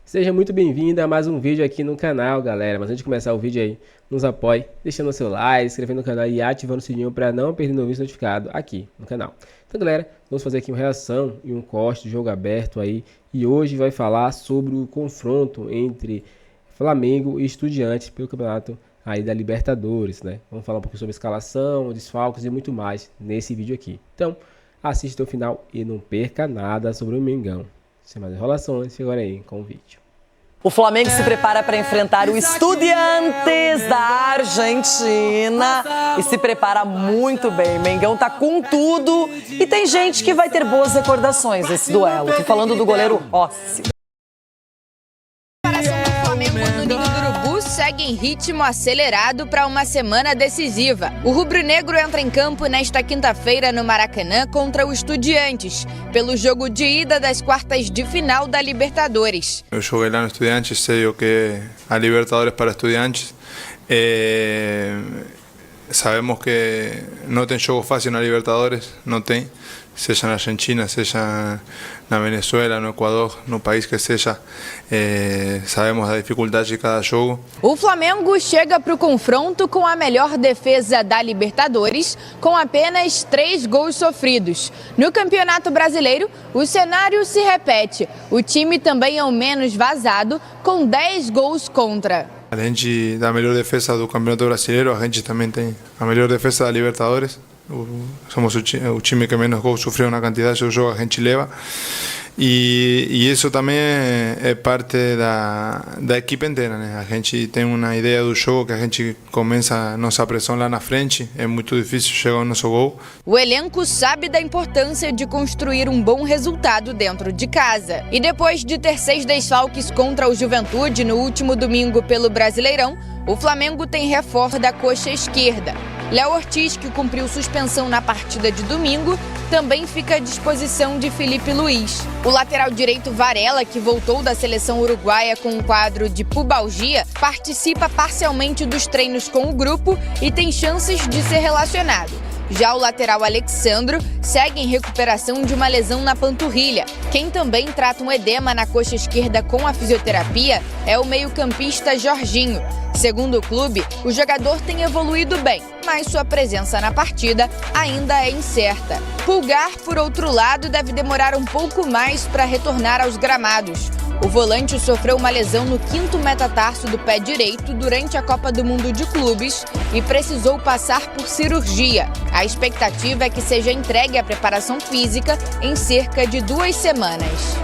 Seja muito bem-vindo a mais um vídeo aqui no canal, galera. Mas antes de começar o vídeo aí, nos apoie, deixando o seu like, inscrevendo no canal e ativando o sininho para não perder nenhum vídeo notificado aqui no canal. Então, galera, vamos fazer aqui uma reação e um corte do jogo aberto aí. E hoje vai falar sobre o confronto entre Flamengo e Estudiantes pelo campeonato aí da Libertadores, né? Vamos falar um pouco sobre escalação, desfalques e muito mais nesse vídeo aqui. Então, assista até o final e não perca nada sobre o Mengão. Sem mais enrolações, fica agora aí com o vídeo. O Flamengo se prepara para enfrentar o Estudiantes da Argentina e se prepara muito bem. Mengão tá com tudo e tem gente que vai ter boas recordações nesse duelo. Tô falando do goleiro Rossi. O Flamengo no Ninho do Urubu segue em ritmo acelerado para uma semana decisiva. O rubro-negro entra em campo nesta quinta-feira no Maracanã contra o Estudiantes, pelo jogo de ida das quartas de final da Libertadores. Eu joguei lá no Estudiantes, sei o que a Libertadores para Estudiantes. Sabemos que não tem jogo fácil na Libertadores, não tem. Seja na Argentina, seja na Venezuela, no Equador, no país que seja, sabemos da dificuldade de cada jogo. O Flamengo chega para o confronto com a melhor defesa da Libertadores, com apenas 3 gols sofridos. No Campeonato Brasileiro, o cenário se repete. O time também é o menos vazado, com 10 gols contra. Além da melhor defesa do Campeonato Brasileiro, a gente também tem a melhor defesa da Libertadores. Somos o time que menos gols sofreu na quantidade de jogos que a gente leva. E isso também é parte da equipe inteira, né? A gente tem uma ideia do jogo que a gente começa a nossa pressão lá na frente, é muito difícil chegar ao nosso gol. O elenco sabe da importância de construir um bom resultado dentro de casa. E depois de ter 6 desfalques contra o Juventude no último domingo pelo Brasileirão, o Flamengo tem reforço da coxa esquerda. Léo Ortiz, que cumpriu suspensão na partida de domingo, também fica à disposição de Filipe Luís. O lateral direito Varela, que voltou da seleção uruguaia com um quadro de pubalgia, participa parcialmente dos treinos com o grupo e tem chances de ser relacionado. Já o lateral Alexandro segue em recuperação de uma lesão na panturrilha. Quem também trata um edema na coxa esquerda com a fisioterapia é o meio-campista Jorginho. Segundo o clube, o jogador tem evoluído bem, mas sua presença na partida ainda é incerta. Pulgar, por outro lado, deve demorar um pouco mais para retornar aos gramados. O volante sofreu uma lesão no 5º metatarso do pé direito durante a Copa do Mundo de Clubes e precisou passar por cirurgia. A expectativa é que seja entregue à preparação física em cerca de 2 semanas.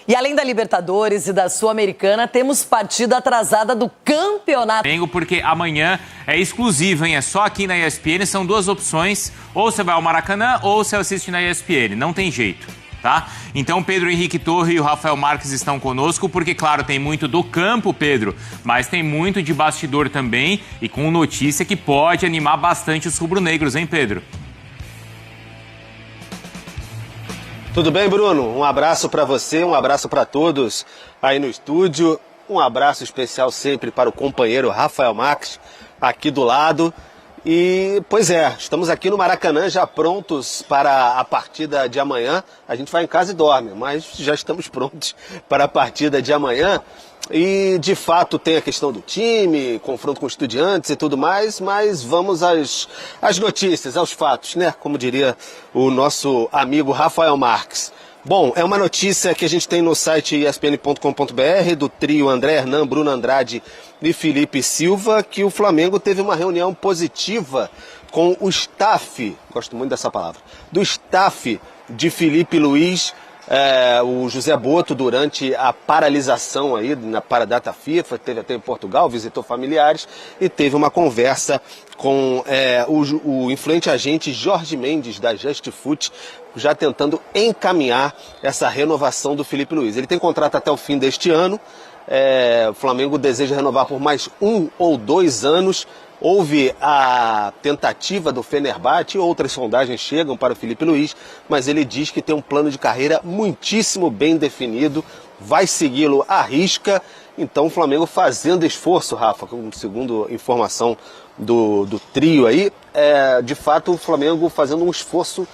E além da Libertadores e da Sul-Americana, temos partida atrasada do campeonato. Porque amanhã é exclusivo, hein? É só aqui na ESPN, são 2 opções. Ou você vai ao Maracanã ou você assiste na ESPN, não tem jeito, tá? Então Pedro Henrique Torre e o Rafael Marques estão conosco, porque claro, tem muito do campo, Pedro, mas tem muito de bastidor também e com notícia que pode animar bastante os rubro-negros, hein, Pedro? Tudo bem, Bruno? Um abraço para você, um abraço para todos aí no estúdio. Um abraço especial sempre para o companheiro Rafael Marques, aqui do lado. E, pois é, estamos aqui no Maracanã já prontos para a partida de amanhã. A gente vai em casa e dorme, mas já estamos prontos para a partida de amanhã. E, de fato, tem a questão do time, confronto com Estudiantes e tudo mais, mas vamos às notícias, aos fatos, né? Como diria o nosso amigo Rafael Marques. Bom, é uma notícia que a gente tem no site espn.com.br do trio André Hernan, Bruno Andrade e Felipe Silva, que o Flamengo teve uma reunião positiva com o staff, gosto muito dessa palavra, do staff de Filipe Luís, o José Boto, durante a paralisação aí para a data FIFA, teve até em Portugal, visitou familiares e teve uma conversa com o influente agente Jorge Mendes, da Just Foot, já tentando encaminhar essa renovação do Filipe Luís. Ele tem contrato até o fim deste ano, o Flamengo deseja renovar por mais 1 ou 2 anos. Houve a tentativa do Fenerbahçe, outras sondagens chegam para o Filipe Luís, mas ele diz que tem um plano de carreira muitíssimo bem definido, vai segui-lo à risca. Então o Flamengo fazendo esforço, Rafa, segundo informação do trio aí, de fato o Flamengo fazendo um esforço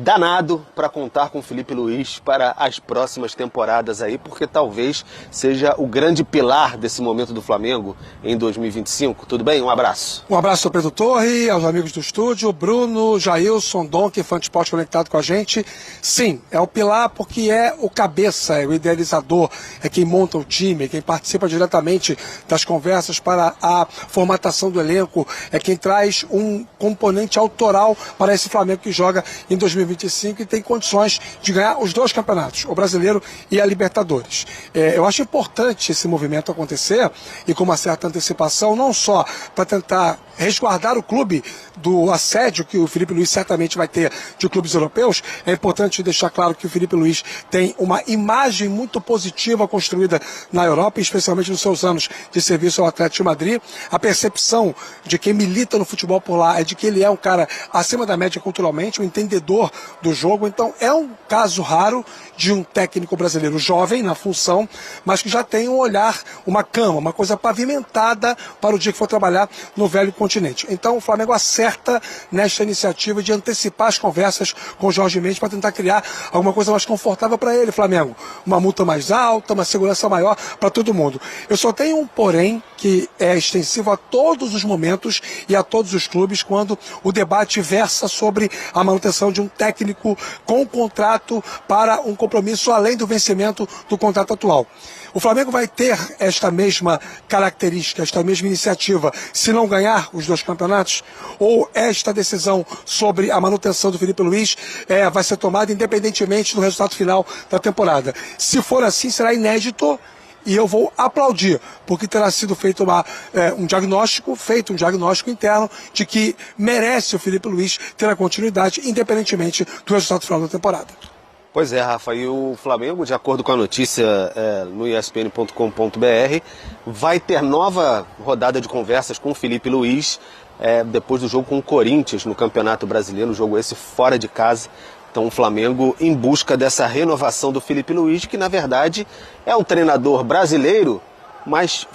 danado para contar com o Felipe Luiz para as próximas temporadas aí, porque talvez seja o grande pilar desse momento do Flamengo em 2025. Tudo bem? Um abraço. Um abraço ao Pedro Torre, aos amigos do estúdio, Bruno, Jailson, Dom, que fã de esporte conectado com a gente. Sim, é o pilar porque é o cabeça, é o idealizador, é quem monta o time, é quem participa diretamente das conversas para a formatação do elenco, é quem traz um componente autoral para esse Flamengo que joga em 2025 e tem condições de ganhar os dois campeonatos, o Brasileiro e a Libertadores. Eu acho importante esse movimento acontecer e com uma certa antecipação, não só para tentar resguardar o clube do assédio que o Felipe Luiz certamente vai ter de clubes europeus. É importante deixar claro que o Felipe Luiz tem uma imagem muito positiva construída na Europa, especialmente nos seus anos de serviço ao Atlético de Madrid. A percepção de quem milita no futebol por lá é de que ele é um cara acima da média culturalmente, um entendedor do jogo. Então é um caso raro de um técnico brasileiro jovem na função, mas que já tem um olhar, uma cama, uma coisa pavimentada para o dia que for trabalhar no velho continente. Então o Flamengo acerta nesta iniciativa de antecipar as conversas com o Jorge Mendes para tentar criar alguma coisa mais confortável para ele, Flamengo. Uma multa mais alta, uma segurança maior para todo mundo. Eu só tenho um porém que é extensivo a todos os momentos e a todos os clubes quando o debate versa sobre a manutenção de um técnico com contrato para um compromisso além do vencimento do contrato atual. O Flamengo vai ter esta mesma característica, esta mesma iniciativa, se não ganhar os dois campeonatos? Ou esta decisão sobre a manutenção do Felipe Luiz vai ser tomada independentemente do resultado final da temporada? Se for assim, será inédito e eu vou aplaudir, porque terá sido feito um diagnóstico interno de que merece o Felipe Luiz ter a continuidade independentemente do resultado final da temporada. Pois é, Rafa, e o Flamengo, de acordo com a notícia no espn.com.br, vai ter nova rodada de conversas com o Felipe Luiz depois do jogo com o Corinthians no Campeonato Brasileiro, jogo esse fora de casa. Então o Flamengo em busca dessa renovação do Felipe Luiz, que na verdade é um treinador brasileiro, mas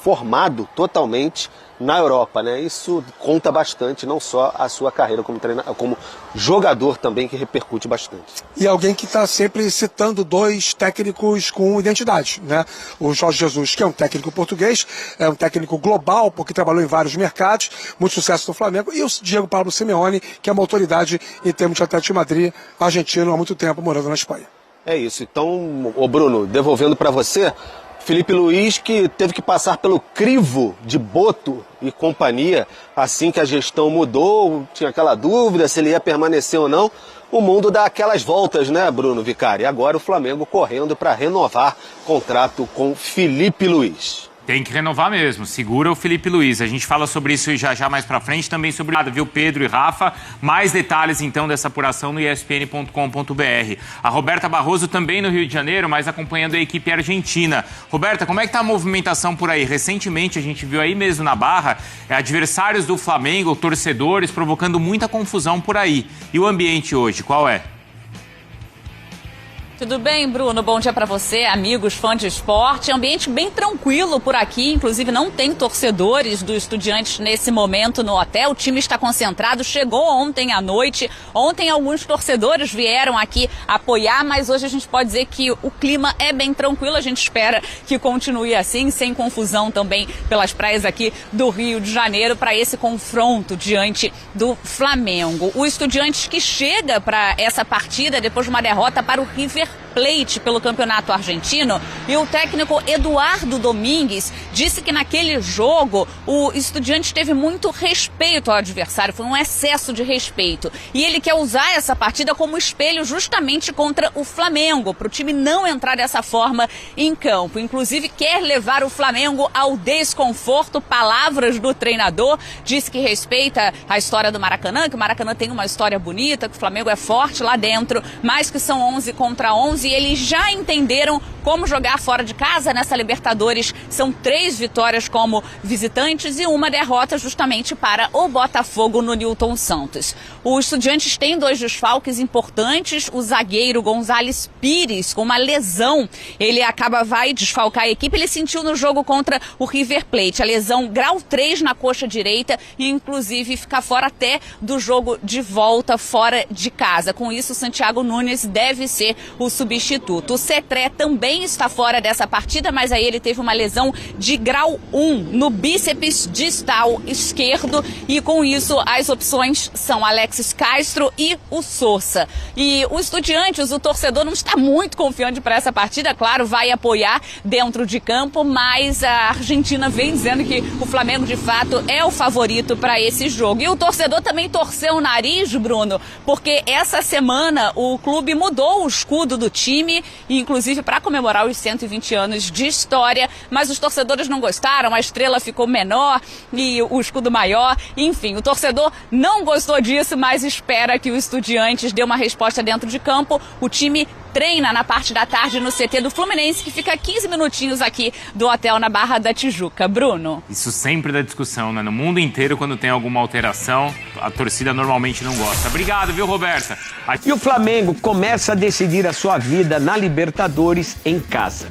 formado totalmente na Europa, né? Isso conta bastante, não só a sua carreira como jogador também, que repercute bastante. E alguém que está sempre citando dois técnicos com identidade, né? O Jorge Jesus, que é um técnico português, é um técnico global, porque trabalhou em vários mercados, muito sucesso no Flamengo, e o Diego Pablo Simeone, que é uma autoridade em termos de Atlético de Madrid, argentino, há muito tempo morando na Espanha. É isso. Então, Bruno, devolvendo para você, Felipe Luiz, que teve que passar pelo crivo de Boto e companhia, assim que a gestão mudou, tinha aquela dúvida se ele ia permanecer ou não. O mundo dá aquelas voltas, né, Bruno Vicari? E agora o Flamengo correndo para renovar contrato com Felipe Luiz. Tem que renovar mesmo, segura o Felipe Luiz. A gente fala sobre isso já mais pra frente, também sobre nada, viu, Pedro e Rafa? Mais detalhes, então, dessa apuração no espn.com.br. A Roberta Barroso também no Rio de Janeiro, mas acompanhando a equipe argentina. Roberta, como é que tá a movimentação por aí? Recentemente, a gente viu aí mesmo na Barra, adversários do Flamengo, torcedores, provocando muita confusão por aí. E o ambiente hoje, qual é? Tudo bem, Bruno? Bom dia para você, amigos, fãs de esporte. Ambiente bem tranquilo por aqui, inclusive não tem torcedores do Estudiantes nesse momento no hotel. O time está concentrado, chegou ontem à noite. Ontem alguns torcedores vieram aqui apoiar, mas hoje a gente pode dizer que o clima é bem tranquilo. A gente espera que continue assim, sem confusão também pelas praias aqui do Rio de Janeiro para esse confronto diante do Flamengo. O Estudiantes que chega para essa partida depois de uma derrota para o River Plate pelo campeonato argentino, e o técnico Eduardo Domingues disse que naquele jogo o Estudiantes teve muito respeito ao adversário, foi um excesso de respeito, e ele quer usar essa partida como espelho justamente contra o Flamengo, para o time não entrar dessa forma em campo. Inclusive quer levar o Flamengo ao desconforto, palavras do treinador, disse que respeita a história do Maracanã, que o Maracanã tem uma história bonita, que o Flamengo é forte lá dentro, mas que são 11 contra 11, e eles já entenderam como jogar fora de casa nessa Libertadores. São 3 vitórias como visitantes e uma derrota justamente para o Botafogo no Newton Santos. O Estudiantes tem 2 desfalques importantes. O zagueiro Gonzalez Pires, com uma lesão, ele vai desfalcar a equipe. Ele sentiu no jogo contra o River Plate a lesão grau 3 na coxa direita e inclusive ficar fora até do jogo de volta fora de casa. Com isso, o Santiago Nunes deve ser o substituto. O Cetré também está fora dessa partida, mas aí ele teve uma lesão de grau 1 no bíceps distal esquerdo e com isso as opções são Alexis Castro e o Sousa. E o Estudiantes, o torcedor não está muito confiante para essa partida, claro, vai apoiar dentro de campo, mas a Argentina vem dizendo que o Flamengo de fato é o favorito para esse jogo. E o torcedor também torceu o nariz, Bruno, porque essa semana o clube mudou o escudo do time, inclusive para comemorar os 120 anos de história, mas os torcedores não gostaram, a estrela ficou menor e o escudo maior. Enfim, o torcedor não gostou disso, mas espera que o Estudiantes dê uma resposta dentro de campo. O time treina na parte da tarde no CT do Fluminense, que fica a 15 minutinhos aqui do hotel na Barra da Tijuca. Bruno. Isso sempre dá discussão, né? No mundo inteiro, quando tem alguma alteração, a torcida normalmente não gosta. Obrigado, viu, Roberta? E o Flamengo começa a decidir a sua vida na Libertadores em casa.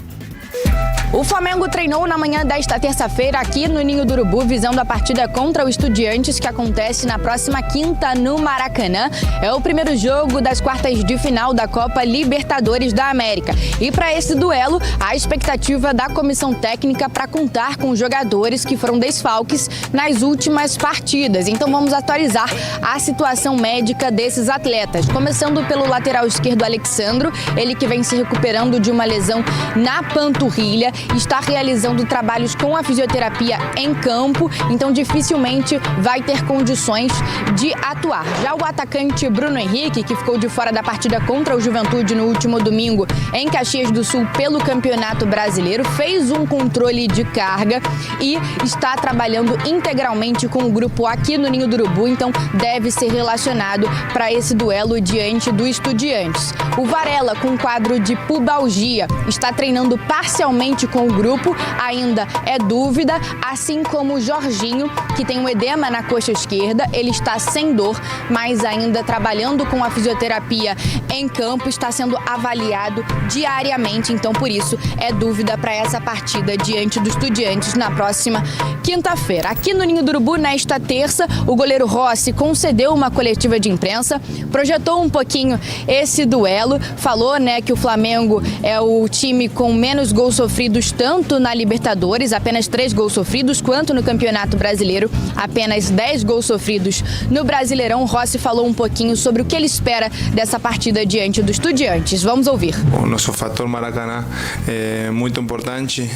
O Flamengo treinou na manhã desta terça-feira aqui no Ninho do Urubu, visando a partida contra o Estudiantes, que acontece na próxima quinta no Maracanã. É o primeiro jogo das quartas de final da Copa Libertadores da América. E para esse duelo, a expectativa da comissão técnica para contar com jogadores que foram desfalques nas últimas partidas. Então vamos atualizar a situação médica desses atletas. Começando pelo lateral esquerdo Alexandro, ele que vem se recuperando de uma lesão na panturrilha, está realizando trabalhos com a fisioterapia em campo, então dificilmente vai ter condições de atuar. Já o atacante Bruno Henrique, que ficou de fora da partida contra o Juventude no último domingo em Caxias do Sul pelo Campeonato Brasileiro, fez um controle de carga e está trabalhando integralmente com o grupo aqui no Ninho do Urubu, então deve ser relacionado para esse duelo diante do Estudiantes. O Varela, com quadro de pubalgia, está treinando parcialmente com o grupo, ainda é dúvida, assim como o Jorginho, que tem um edema na coxa esquerda, ele está sem dor, mas ainda trabalhando com a fisioterapia em campo, está sendo avaliado diariamente, então por isso é dúvida para essa partida diante do Estudiantes na próxima quinta-feira. Aqui no Ninho do Urubu, nesta terça, o goleiro Rossi concedeu uma coletiva de imprensa, projetou um pouquinho esse duelo, falou, que o Flamengo é o time com menos gols sofridos tanto na Libertadores, apenas 3 gols sofridos, quanto no Campeonato Brasileiro, apenas 10 gols sofridos no Brasileirão. Rossi falou um pouquinho sobre o que ele espera dessa partida diante do Estudiantes. Vamos ouvir. O nosso fator Maracanã é muito importante.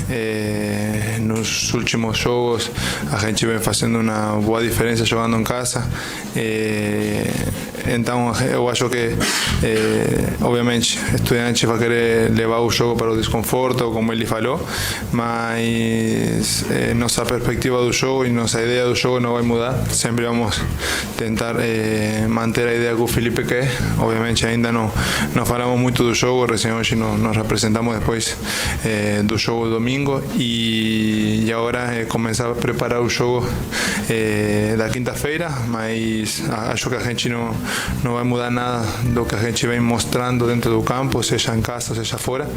Nos últimos jogos a gente vem fazendo uma boa diferença jogando em casa. Então eu acho que obviamente Estudiantes vai querer levar o jogo para o desconforto, como ele falou, mas nossa perspectiva do jogo e nossa ideia do jogo não vai mudar. Sempre vamos tentar manter a ideia que o Felipe quer. Obviamente ainda não falamos muito do jogo, recém hoje nos representamos depois do jogo do domingo e agora começar a preparar o jogo da quinta-feira, mas acho que a gente não vai mudar nada do que a gente vem mostrando dentro do campo, seja em casa, seja fora,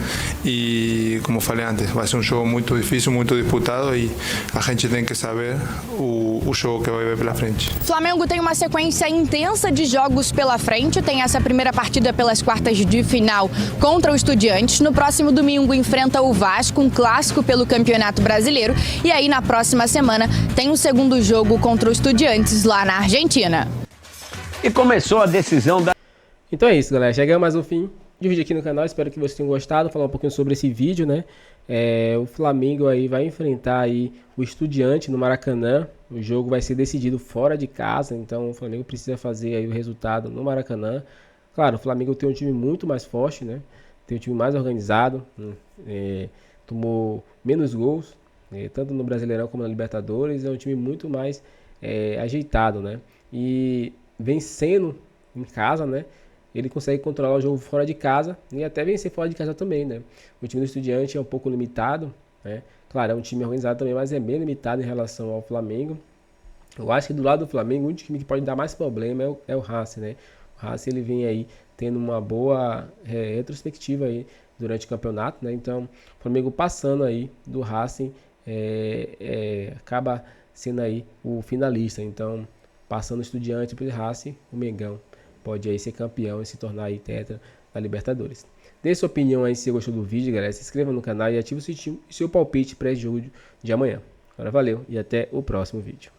e como falei antes, vai ser um jogo muito difícil, muito disputado e a gente tem que saber o jogo que vai ver pela frente. O Flamengo tem uma sequência intensa de jogos pela frente, tem essa primeira partida pelas quartas de final contra o Estudiantes, no próximo domingo enfrenta o Vasco, um clássico pelo Campeonato Brasileiro, e aí na próxima semana tem o segundo jogo contra o Estudiantes lá na Argentina. E começou a decisão da... Então é isso, galera. Chegamos mais um fim de vídeo aqui no canal. Espero que vocês tenham gostado. Falar um pouquinho sobre esse vídeo, né? O Flamengo aí vai enfrentar aí o Estudiante no Maracanã. O jogo vai ser decidido fora de casa. Então o Flamengo precisa fazer aí o resultado no Maracanã. Claro, o Flamengo tem um time muito mais forte, né? Tem um time mais organizado. Tomou menos gols, tanto no Brasileirão como na Libertadores. É um time muito mais ajeitado, né? E vencendo em casa, né? ele consegue controlar o jogo fora de casa e até vencer fora de casa também, né? O time do Estudiantes é um pouco limitado, né? Claro, é um time organizado também, mas é bem limitado em relação ao Flamengo. Eu acho que do lado do Flamengo, o único time que pode dar mais problema é o Racing, né? O Racing, ele vem aí tendo uma boa retrospectiva aí durante o campeonato, né? Então, o Flamengo passando aí do Racing acaba sendo aí o finalista. Então, passando o Estudiante para o Racing, o Mengão pode aí ser campeão e se tornar aí tetra da Libertadores. Dê sua opinião aí se você gostou do vídeo, galera. Se inscreva no canal e ative o seu palpite para esse jogo de amanhã. Agora valeu e até o próximo vídeo.